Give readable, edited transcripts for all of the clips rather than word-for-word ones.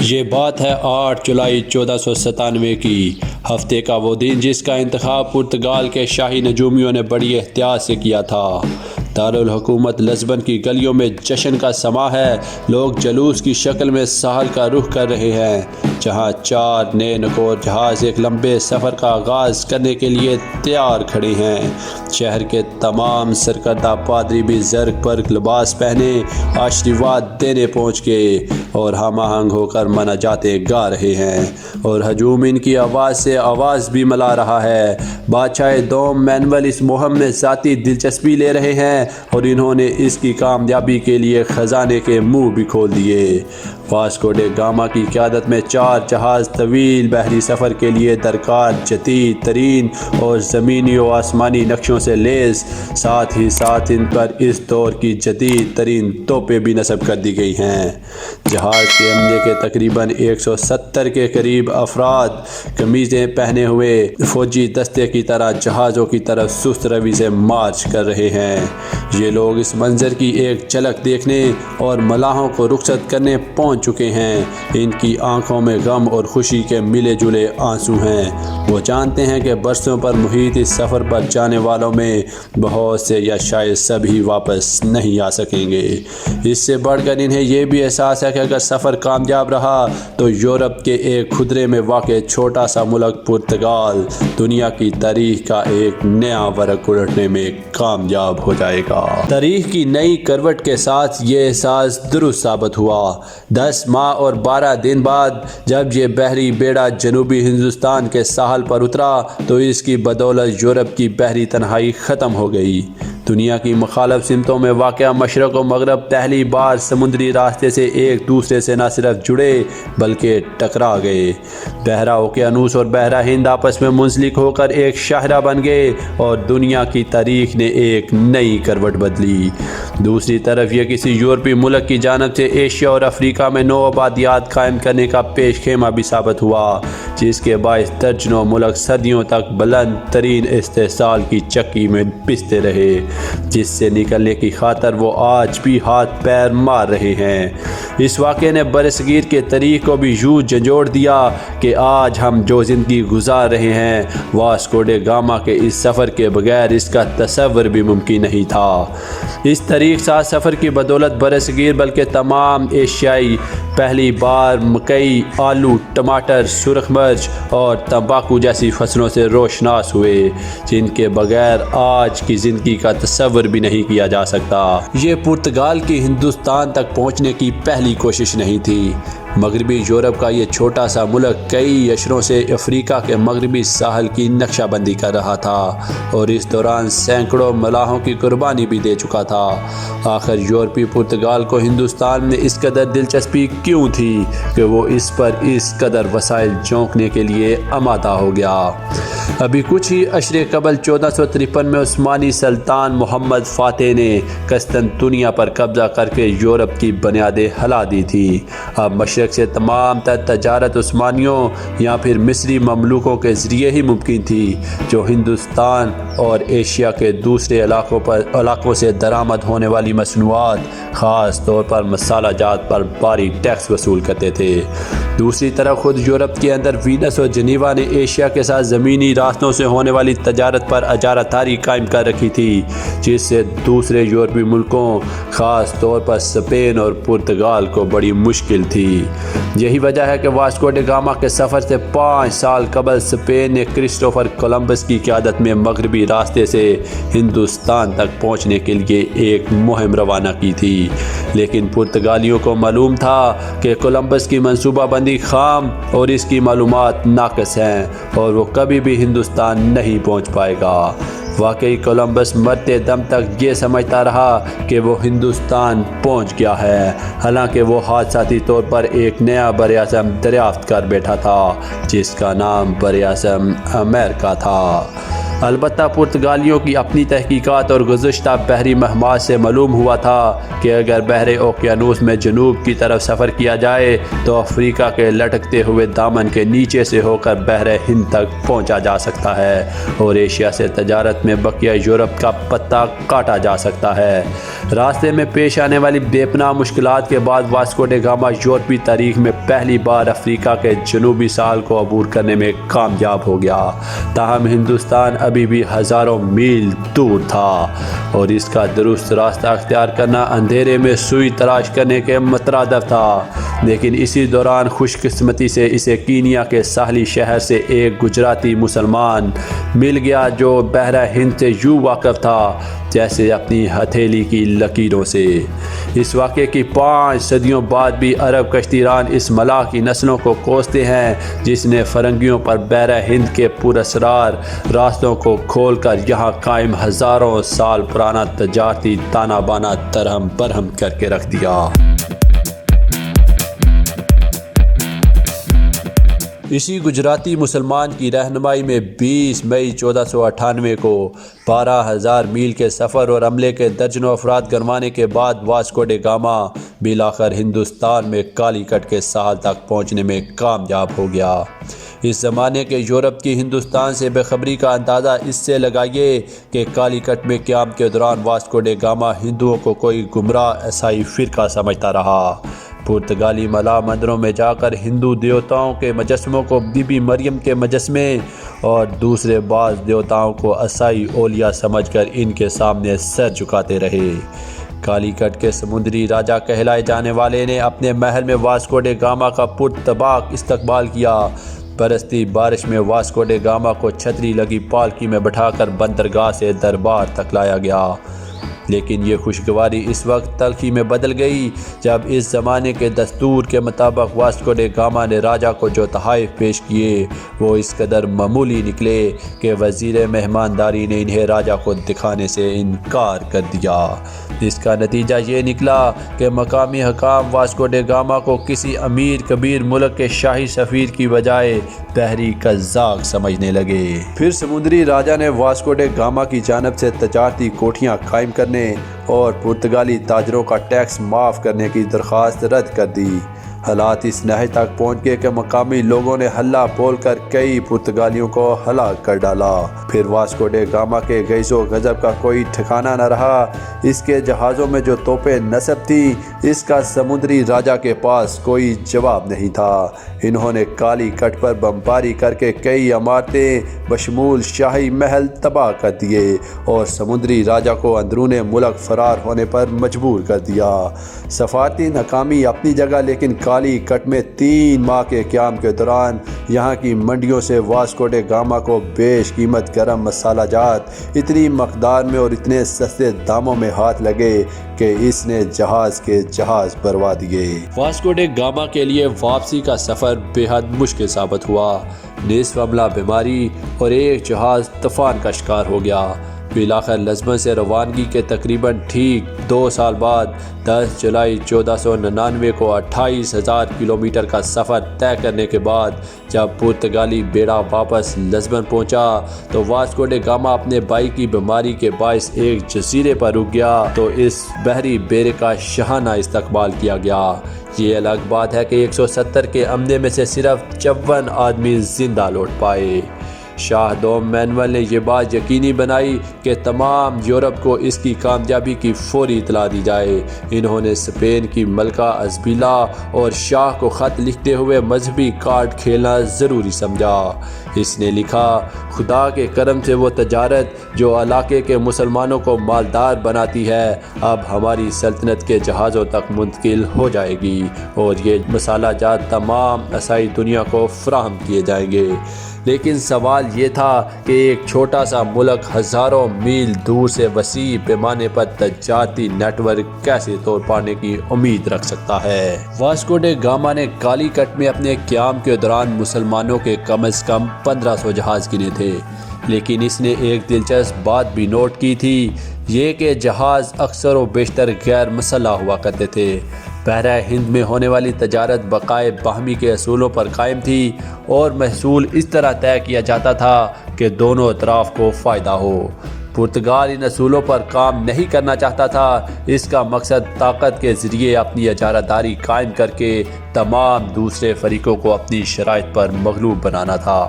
یہ بات ہے 8 جولائی 1497 کی۔ ہفتے کا وہ دن جس کا انتخاب پرتگال کے شاہی نجومیوں نے بڑی احتیاط سے کیا تھا۔ دارالحکومت لزبن کی گلیوں میں جشن کا سماں ہے۔ لوگ جلوس کی شکل میں ساحل کا رخ کر رہے ہیں، جہاں 4 نئے نکور جہاز ایک لمبے سفر کا آغاز کرنے کے لیے تیار کھڑے ہیں۔ شہر کے تمام سرکردہ پادری بھی زرق برق لباس پہنے آشیرواد دینے پہنچ گئے اور ہم آہنگ ہو کر مناجاتیں گا رہے ہیں، اور ہجوم ان کی آواز سے آواز بھی ملا رہا ہے۔ بادشاہ دوم مینول اس مہم میں ذاتی دلچسپی لے رہے ہیں اور انہوں نے اس کی کامیابی کے لیے خزانے کے منہ بھی کھول دیے۔ واسکو ڈے گاما کی قیادت میں 4 جہاز طویل بحری سفر کے لیے درکار جدید ترین اور زمینی و آسمانی نقشوں سے لیس، ساتھ ہی ساتھ ان پر اس دور کی جدید ترین توپیں بھی نصب کر دی گئی ہیں۔ جہاز کے عملے کے تقریباً 170 کے قریب افراد قمیضیں پہنے ہوئے فوجی دستے کی طرح جہازوں کی طرف سست روی سے مارچ کر رہے ہیں۔ یہ لوگ اس منظر کی ایک جھلک دیکھنے اور ملاحوں کو رخصت کرنے پہنچ چکے ہیں۔ ان کی آنکھوں میں غم اور خوشی کے ملے جلے آنسو ہیں۔ وہ جانتے ہیں کہ برسوں پر محیط اس سفر پر جانے والوں میں بہت سے یا شاید سبھی واپس نہیں آ سکیں گے۔ اس سے بڑھ کر انہیں یہ بھی احساس ہے کہ اگر سفر کامیاب رہا تو یورپ کے ایک خدرے میں واقع چھوٹا سا ملک پرتگال دنیا کی تاریخ کا ایک نیا ورق الٹنے میں کامیاب ہو جائے گا۔ تاریخ کی نئی کروٹ کے ساتھ یہ احساس درست ثابت ہوا۔ 10 ماہ اور 12 دن بعد جب یہ بحری بیڑا جنوبی ہندوستان کے ساحل پر اترا تو اس کی بدولت یورپ کی بحری تنہائی ختم ہو گئی۔ دنیا کی مخالف سمتوں میں واقع مشرق و مغرب پہلی بار سمندری راستے سے ایک دوسرے سے نہ صرف جڑے بلکہ ٹکرا گئے۔ بحرہ اوقیانوس اور بحرہ ہند آپس میں منسلک ہو کر ایک شاہراہ بن گئے اور دنیا کی تاریخ نے ایک نئی کروٹ بدلی۔ دوسری طرف یہ کسی یورپی ملک کی جانب سے ایشیا اور افریقہ میں نو آبادیات قائم کرنے کا پیش خیمہ بھی ثابت ہوا، جس کے باعث درجنوں ملک صدیوں تک بلند ترین استحصال کی چکی میں پستے رہے، جس سے نکلنے کی خاطر وہ آج بھی ہاتھ پیر مار رہے ہیں۔ اس واقعے نے برصغیر کے تاریخ کو بھی یوں جھنجھوڑ دیا کہ آج ہم جو زندگی گزار رہے ہیں، واسکو ڈے گاما کے اس سفر کے بغیر اس کا تصور بھی ممکن نہیں تھا۔ اس تاریخ ساز سفر کی بدولت برصغیر بلکہ تمام ایشیائی پہلی بار مکئی، آلو، ٹماٹر، سرخ مرچ اور تمباکو جیسی فصلوں سے روشناس ہوئے، جن کے بغیر آج کی زندگی کا تصور بھی نہیں کیا جا سکتا۔ یہ پرتگال کی ہندوستان تک پہنچنے کی پہلی کوشش نہیں تھی۔ مغربی یورپ کا یہ چھوٹا سا ملک کئی عشروں سے افریقہ کے مغربی ساحل کی نقشہ بندی کر رہا تھا اور اس دوران سینکڑوں ملاحوں کی قربانی بھی دے چکا تھا۔ آخر یورپی پرتگال کو ہندوستان میں اس قدر دلچسپی کیوں تھی کہ وہ اس پر اس قدر وسائل جھونکنے کے لیے آمادہ ہو گیا؟ ابھی کچھ ہی عشرے قبل 1453 میں عثمانی سلطان محمد فاتح نے قسطنطنیہ پر قبضہ کر کے یورپ کی بنیادیں ہلا دی تھی۔ اب مشرق سے تمام تر تجارت عثمانیوں یا پھر مصری مملوکوں کے ذریعے ہی ممکن تھی، جو ہندوستان اور ایشیا کے دوسرے علاقوں سے درآمد ہونے والی مصنوعات، خاص طور پر مسالہ جات پر بھاری ٹیکس وصول کرتے تھے۔ دوسری طرف خود یورپ کے اندر وینس اور جنیوا نے ایشیا کے ساتھ زمینی راستوں سے ہونے والی تجارت پر اجارہ داری قائم کر رکھی تھی، جس سے دوسرے یورپی ملکوں، خاص طور پر اسپین اور پرتگال کو بڑی مشکل تھی۔ یہی وجہ ہے کہ واسکو ڈے گاما کے سفر سے 5 سال قبل اسپین نے کرسٹوفر کولمبس کی قیادت میں مغربی راستے سے ہندوستان تک پہنچنے کے لیے ایک مہم روانہ کی تھی، لیکن پرتگالیوں کو معلوم تھا کہ کولمبس کی منصوبہ بندی خام اور اس کی معلومات ناقص ہیں اور وہ کبھی بھی ہندوستان نہیں پہنچ پائے گا۔ واقعی کولمبس مرتے دم تک یہ سمجھتا رہا کہ وہ ہندوستان پہنچ گیا ہے، حالانکہ وہ حادثاتی طور پر ایک نیا براعظم دریافت کر بیٹھا تھا، جس کا نام براعظم امریکہ تھا۔ البتہ پرتگالیوں کی اپنی تحقیقات اور گزشتہ بحری مہمات سے معلوم ہوا تھا کہ اگر بحر اوقیانوس میں جنوب کی طرف سفر کیا جائے تو افریقہ کے لٹکتے ہوئے دامن کے نیچے سے ہو کر بحر ہند تک پہنچا جا سکتا ہے اور ایشیا سے تجارت میں بقیہ یورپ کا پتہ کاٹا جا سکتا ہے۔ راستے میں پیش آنے والی بے پناہ مشکلات کے بعد واسکو ڈے گاما یورپی تاریخ میں پہلی بار افریقہ کے جنوبی ساحل کو عبور کرنے میں کامیاب ہو گیا۔ تاہم ہندوستان ابھی بھی ہزاروں میل دور تھا اور اس کا درست راستہ اختیار کرنا اندھیرے میں سوئی تلاش کرنے کے مترادف تھا۔ لیکن اسی دوران خوش قسمتی سے اسے کینیا کے ساحلی شہر سے ایک گجراتی مسلمان مل گیا جو بحر ہند سے یوں واقف تھا جیسے اپنی ہتھیلی کی لکیروں سے۔ اس واقعے کی 5 صدیوں بعد بھی عرب کشتی ران اس ملاح کی نسلوں کو کوستے ہیں جس نے فرنگیوں پر بحر ہند کے پراسرار راستوں کو کھول کر یہاں قائم ہزاروں سال پرانا تجارتی تانا بانا درہم برہم کر کے رکھ دیا۔ اسی گجراتی مسلمان کی رہنمائی میں 20 مئی 1498 کو 12,000 میل کے سفر اور عملے کے درجنوں افراد گرمانے کے بعد واسکو ڈے گاما بالآخر ہندوستان میں کالی کٹ کے ساحل تک پہنچنے میں کامیاب ہو گیا۔ اس زمانے کے یورپ کی ہندوستان سے بے خبری کا اندازہ اس سے لگائیے کہ کالی کٹ میں قیام کے دوران واسکو ڈے گاما ہندوؤں کو کوئی گمراہ عیسائی فرقہ سمجھتا رہا۔ پرتگالی ملاح مندروں میں جا کر ہندو دیوتاؤں کے مجسموں کو بی بی مریم کے مجسمے اور دوسرے بعض دیوتاؤں کو عیسائی اولیاء سمجھ کر ان کے سامنے سر جھکاتے رہے۔ کالی کٹ کے سمندری راجا کہلائے جانے والے نے اپنے محل میں واسکو ڈے گاما کا پرتپاک استقبال کیا۔ برستی بارش میں واسکو ڈے گاما کو چھتری لگی پالکی میں بٹھا کر بندرگاہ سے دربار تک لایا گیا۔ لیکن یہ خوشگواری اس وقت تلخی میں بدل گئی جب اس زمانے کے دستور کے مطابق واسکو ڈے گاما نے راجا کو جو تحائف پیش کیے وہ اس قدر معمولی نکلے کہ وزیر مہمانداری نے انہیں راجا کو دکھانے سے انکار کر دیا۔ اس کا نتیجہ یہ نکلا کہ مقامی حکام واسکو ڈے گاما کو کسی امیر کبیر ملک کے شاہی سفیر کی بجائے بحری قزاق سمجھنے لگے۔ پھر سمندری راجا نے واسکو ڈے گاما کی جانب سے تجارتی کوٹھیاں قائم کرنے اور پرتگالی تاجروں کا ٹیکس معاف کرنے کی درخواست رد کر دی۔ حالات اس نہج تک پہنچ گئے کہ مقامی لوگوں نے ہلہ بول کر کئی پرتگالیوں کو ہلاک کر ڈالا۔ پھر واسکو ڈے گاما کے غیظ و غضب کا کوئی ٹھکانہ نہ رہا۔ اس کے جہازوں میں جو توپیں نصب تھیں اس کا سمندری راجا کے پاس کوئی جواب نہیں تھا۔ انہوں نے کالی کٹ پر بمباری کر کے کئی عمارتیں بشمول شاہی محل تباہ کر دیے اور سمندری راجا کو اندرون ملک فرار ہونے پر مجبور کر دیا۔ سفارتی ناکامی اپنی جگہ، لیکن کالی کٹ میں 3 ماہ کے قیام کے دوران یہاں کی منڈیوں سے واسکو ڈے گاما کو بیش قیمت گرم مسالہ جات اتنی مقدار میں اور اتنے سستے داموں میں ہاتھ لگے کہ اس نے جہاز کے جہاز بھروا دیے۔ واسکو ڈے گاما کے لیے واپسی کا سفر بے حد مشکل ثابت ہوا۔ نصف عملہ بیماری اور ایک جہاز طوفان کا شکار ہو گیا۔ بالآخر لزبن سے روانگی کے تقریباً ٹھیک 2 سال بعد 10 جولائی 1499 کو 28,000 کلومیٹر کا سفر طے کرنے کے بعد جب پرتگالی بیڑا واپس لزبن پہنچا تو واسکو ڈے گاما اپنے بھائی کی بیماری کے باعث ایک جزیرے پر رک گیا تو اس بحری بیڑے کا شاہانہ استقبال کیا گیا۔ یہ الگ بات ہے کہ 170 کے عملے میں سے صرف 54 آدمی زندہ لوٹ پائے۔ شاہ دوم مینول نے یہ بات یقینی بنائی کہ تمام یورپ کو اس کی کامیابی کی فوری اطلاع دی جائے۔ انہوں نے اسپین کی ملکہ ازبیلا اور شاہ کو خط لکھتے ہوئے مذہبی کارڈ کھیلنا ضروری سمجھا۔ اس نے لکھا، خدا کے کرم سے وہ تجارت جو علاقے کے مسلمانوں کو مالدار بناتی ہے اب ہماری سلطنت کے جہازوں تک منتقل ہو جائے گی اور یہ مسالہ جات تمام عیسائی دنیا کو فراہم کیے جائیں گے۔ لیکن سوال یہ تھا کہ ایک چھوٹا سا ملک ہزاروں میل دور سے وسیع پیمانے پر تجارتی نیٹ ورک کیسے توڑ پانے کی امید رکھ سکتا ہے؟ واسکو ڈے گاما نے کالی کٹ میں اپنے قیام کے دوران مسلمانوں کے کم از کم 1500 جہاز گنے تھے، لیکن اس نے ایک دلچسپ بات بھی نوٹ کی تھی، یہ کہ جہاز اکثر و بیشتر غیر مسلح ہوا کرتے تھے۔ بحرہ ہند میں ہونے والی تجارت بقائے باہمی کے اصولوں پر قائم تھی اور محصول اس طرح طے کیا جاتا تھا کہ دونوں اطراف کو فائدہ ہو۔ پرتگال ان اصولوں پر کام نہیں کرنا چاہتا تھا۔ اس کا مقصد طاقت کے ذریعے اپنی اجارہ داری قائم کر کے تمام دوسرے فریقوں کو اپنی شرائط پر مغلوب بنانا تھا۔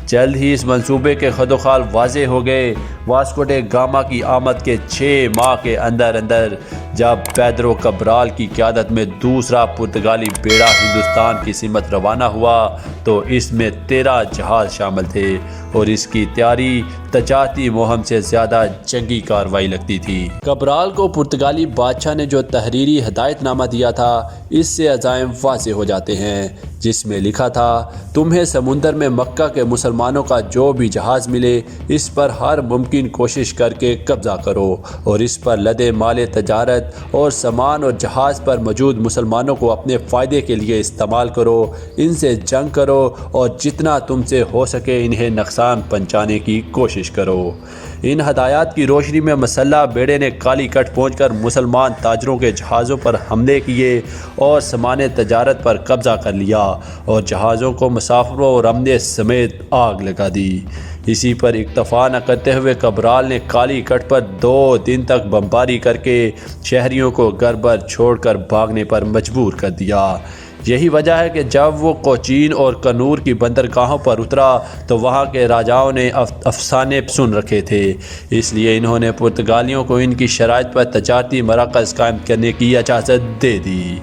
جلد ہی اس منصوبے کے خد و خال واضح ہو گئے۔ واسکو ڈے گاما کی آمد کے 6 ماہ کے اندر جب پیدرو کبرال کی قیادت میں دوسرا پرتگالی بیڑا ہندوستان کی سمت روانہ ہوا تو اس میں 13 جہاز شامل تھے اور اس کی تیاری تجارتی مہم سے زیادہ جنگی کارروائی لگتی تھی۔ کبرال کو پرتگالی بادشاہ نے جو تحریری ہدایت نامہ دیا تھا اس سے عزائم واضح ہو جاتے ہیں، جس میں لکھا تھا تمہیں سمندر میں مکہ کے مسلمانوں کا جو بھی جہاز ملے اس پر ہر ممکن کوشش کر کے قبضہ کرو اور اس پر لدے مال تجارت اور سامان اور جہاز پر موجود مسلمانوں کو اپنے فائدے کے لیے استعمال کرو، ان سے جنگ کرو اور جتنا تم سے ہو سکے انہیں نقصان پہنچانے کی کوشش کرو۔ ان ہدایات کی روشنی میں مسلح بیڑے نے کالی کٹ پہنچ کر مسلمان تاجروں کے جہازوں پر حملے کیے اور سامان تجارت پر قبضہ کر لیا اور جہازوں کو مسافروں اور عملے سمیت آگ لگا دی۔ اسی پر اکتفا نہ کرتے ہوئے کبرال نے کالی کٹ پر 2 دن تک بمباری کر کے شہریوں کو گھر بر چھوڑ کر بھاگنے پر مجبور کر دیا۔ یہی وجہ ہے کہ جب وہ کوچین اور کنور کی بندرگاہوں پر اترا تو وہاں کے راجاؤں نے افسانے سن رکھے تھے، اس لیے انہوں نے پرتگالیوں کو ان کی شرائط پر تجارتی مراکز قائم کرنے کی اجازت دے دی۔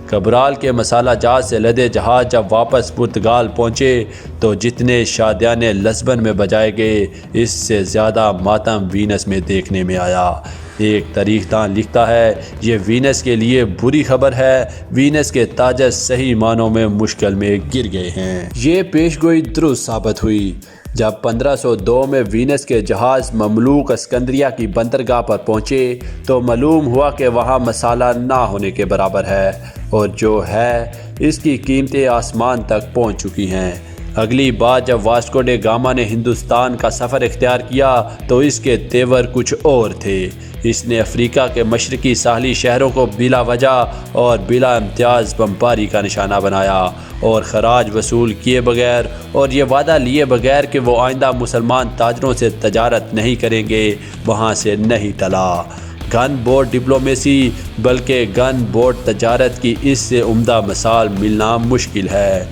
کبرال کے مسالہ جات سے لدے جہاز جب واپس پرتگال پہنچے تو جتنے شادیانے لسبن میں بجائے گئے اس سے زیادہ ماتم وینس میں دیکھنے میں آیا۔ ایک تاریخ داں لکھتا ہے یہ وینس کے لیے بری خبر ہے، وینس کے تاجر صحیح معنوں میں مشکل میں گر گئے ہیں۔ یہ پیش گوئی درست ثابت ہوئی۔ جب 1502 میں وینس کے جہاز مملوک اسکندریہ کی بندرگاہ پر پہنچے تو معلوم ہوا کہ وہاں مسالہ نہ ہونے کے برابر ہے اور جو ہے اس کی قیمتیں آسمان تک پہنچ چکی ہیں۔ اگلی بار جب واسکو ڈے گاما نے ہندوستان کا سفر اختیار کیا تو اس کے تیور کچھ اور تھے۔ اس نے افریقہ کے مشرقی ساحلی شہروں کو بلا وجہ اور بلا امتیاز بمباری کا نشانہ بنایا اور خراج وصول کیے بغیر اور یہ وعدہ لیے بغیر کہ وہ آئندہ مسلمان تاجروں سے تجارت نہیں کریں گے وہاں سے نہیں ٹلا۔ گن بوٹ ڈپلومیسی بلکہ گن بوٹ تجارت کی اس سے عمدہ مثال ملنا مشکل ہے۔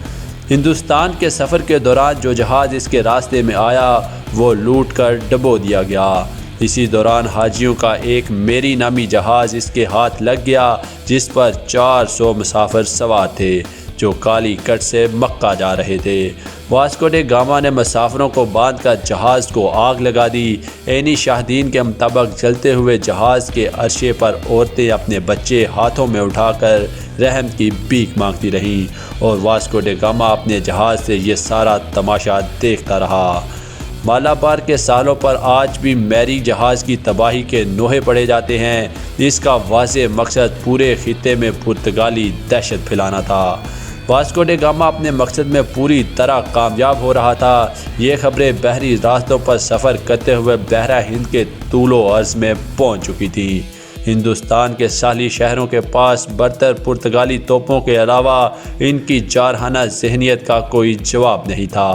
ہندوستان کے سفر کے دوران جو جہاز اس کے راستے میں آیا وہ لوٹ کر ڈبو دیا گیا۔ اسی دوران حاجیوں کا ایک میری نامی جہاز اس کے ہاتھ لگ گیا جس پر 400 مسافر سوار تھے جو کالی کٹ سے مکہ جا رہے تھے۔ واسکو ڈے گاما نے مسافروں کو باندھ کر جہاز کو آگ لگا دی۔ عینی شاہدین کے مطابق جلتے ہوئے جہاز کے عرصے پر عورتیں اپنے بچے ہاتھوں میں اٹھا کر رحم کی بھیک مانگتی رہیں اور واسکو ڈے گاما اپنے جہاز سے یہ سارا تماشا دیکھتا رہا۔ مالابار کے سالوں پر آج بھی میری جہاز کی تباہی کے نوحے پڑے جاتے ہیں۔ اس کا واضح مقصد پورے خطے میں پرتگالی دہشت پھیلانا تھا۔ واسکو ڈے گاما اپنے مقصد میں پوری طرح کامیاب ہو رہا تھا۔ یہ خبریں بحری راستوں پر سفر کرتے ہوئے بحرہ ہند کے طول و عرض میں پہنچ چکی تھیں۔ ہندوستان کے ساحلی شہروں کے پاس برتر پرتگالی توپوں کے علاوہ ان کی جارحانہ ذہنیت کا کوئی جواب نہیں تھا۔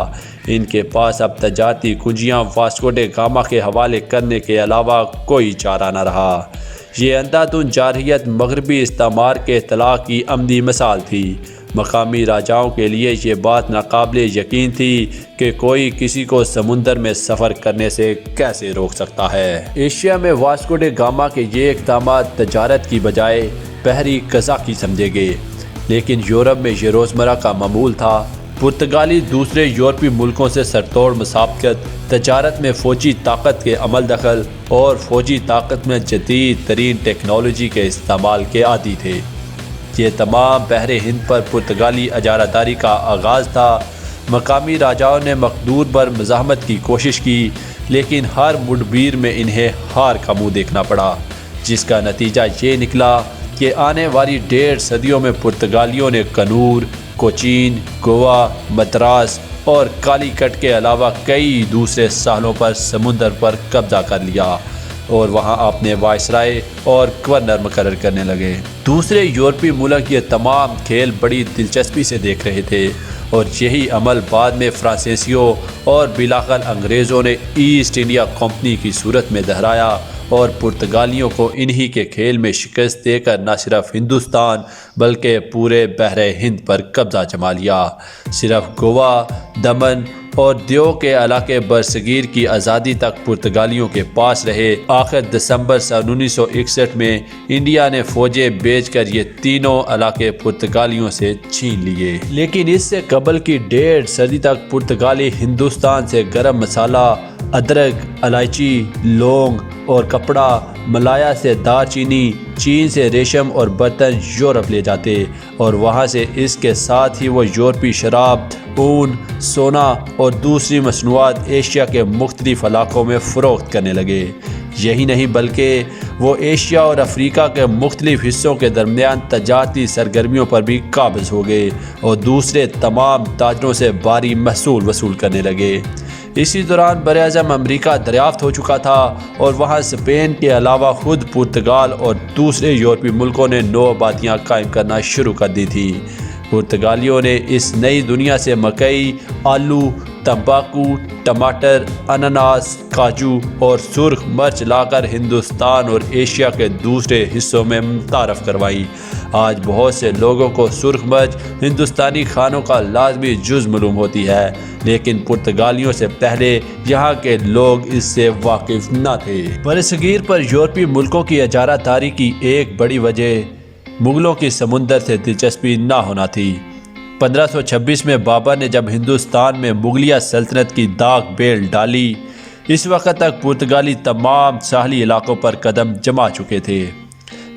ان کے پاس اب تجارتی کنجیاں واسکو ڈے گاما کے حوالے کرنے کے علاوہ کوئی چارہ نہ رہا۔ یہ اندھا دھند جارحیت مغربی استعمار کے اطلاع کی عملی مثال تھی۔ مقامی راجاؤں کے لیے یہ بات ناقابل یقین تھی کہ کوئی کسی کو سمندر میں سفر کرنے سے کیسے روک سکتا ہے۔ ایشیا میں واسکو ڈے گاما کے یہ اقدامات تجارت کی بجائے بحری قزاقی سمجھے گئے، لیکن یورپ میں یہ روزمرہ کا معمول تھا۔ پرتگالی دوسرے یورپی ملکوں سے سرتوڑ مسابقت، تجارت میں فوجی طاقت کے عمل دخل اور فوجی طاقت میں جدید ترین ٹیکنالوجی کے استعمال کے عادی تھے۔ یہ تمام بحر ہند پر پرتگالی اجارہ داری کا آغاز تھا۔ مقامی راجاؤں نے مقدور بر مزاحمت کی کوشش کی لیکن ہر مڈبیر میں انہیں ہار کا منہ دیکھنا پڑا، جس کا نتیجہ یہ نکلا کہ آنے والی 1.5 صدیوں میں پرتگالیوں نے کنور، کوچین، گوا، مدراس اور کالی کٹ کے علاوہ کئی دوسرے ساحلوں پر سمندر پر قبضہ کر لیا۔ اور وہاں اپنے وائسرائے اور گورنر مقرر کرنے لگے۔ دوسرے یورپی ملک یہ تمام کھیل بڑی دلچسپی سے دیکھ رہے تھے، اور یہی عمل بعد میں فرانسیسیوں اور بالآخر انگریزوں نے ایسٹ انڈیا کمپنی کی صورت میں دہرایا اور پرتگالیوں کو انہی کے کھیل میں شکست دے کر نہ صرف ہندوستان بلکہ پورے بحر ہند پر قبضہ جما لیا۔ صرف گوا، دمن اور دیو کے علاقے برصغیر کی آزادی تک پرتگالیوں کے پاس رہے۔ آخر دسمبر سن 1961 میں انڈیا نے فوجیں بھیج کر یہ تینوں علاقے پرتگالیوں سے چھین لیے۔ لیکن اس سے قبل کی 1.5 صدی تک پرتگالی ہندوستان سے گرم مسالہ، ادرک، الائچی، لونگ اور کپڑا، ملایا سے دار چینی، چین سے ریشم اور برتن یورپ لے جاتے، اور وہاں سے اس کے ساتھ ہی وہ یورپی شراب، اون، سونا اور دوسری مصنوعات ایشیا کے مختلف علاقوں میں فروخت کرنے لگے۔ یہی نہیں بلکہ وہ ایشیا اور افریقہ کے مختلف حصوں کے درمیان تجارتی سرگرمیوں پر بھی قابض ہو گئے اور دوسرے تمام تاجروں سے بھاری محصول وصول کرنے لگے۔ اسی دوران براعظم امریکہ دریافت ہو چکا تھا، اور وہاں اسپین کے علاوہ خود پرتگال اور دوسرے یورپی ملکوں نے نو آبادیاں قائم کرنا شروع کر دی تھیں۔ پرتگالیوں نے اس نئی دنیا سے مکئی، آلو، تمباکو، ٹماٹر، انناس، کاجو اور سرخ مرچ لا کر ہندوستان اور ایشیا کے دوسرے حصوں میں متعارف کروائی۔ آج بہت سے لوگوں کو سرخ مرچ ہندوستانی کھانوں کا لازمی جز معلوم ہوتی ہے، لیکن پرتگالیوں سے پہلے یہاں کے لوگ اس سے واقف نہ تھے۔ برصغیر پر یورپی ملکوں کی اجارہ داری کی ایک بڑی وجہ مغلوں کی سمندر سے دلچسپی نہ ہونا تھی۔ 1526 میں بابر نے جب ہندوستان میں مغلیہ سلطنت کی داغ بیل ڈالی، اس وقت تک پرتگالی تمام ساحلی علاقوں پر قدم جما چکے تھے۔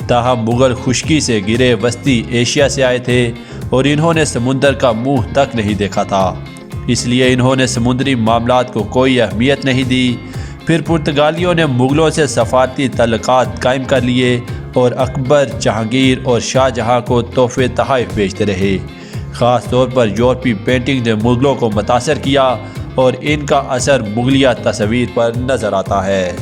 تاہم مغل خشکی سے گرے وسطی ایشیا سے آئے تھے، اور انہوں نے سمندر کا منہ تک نہیں دیکھا تھا، اس لیے انہوں نے سمندری معاملات کو کوئی اہمیت نہیں دی۔ پھر پرتگالیوں نے مغلوں سے سفارتی تعلقات قائم کر لیے، اور اکبر، جہانگیر اور شاہ جہاں کو تحفے تحائف بھیجتے رہے۔ خاص طور پر یورپی پینٹنگ نے مغلوں کو متاثر کیا، اور ان کا اثر مغلیہ تصویر پر نظر آتا ہے۔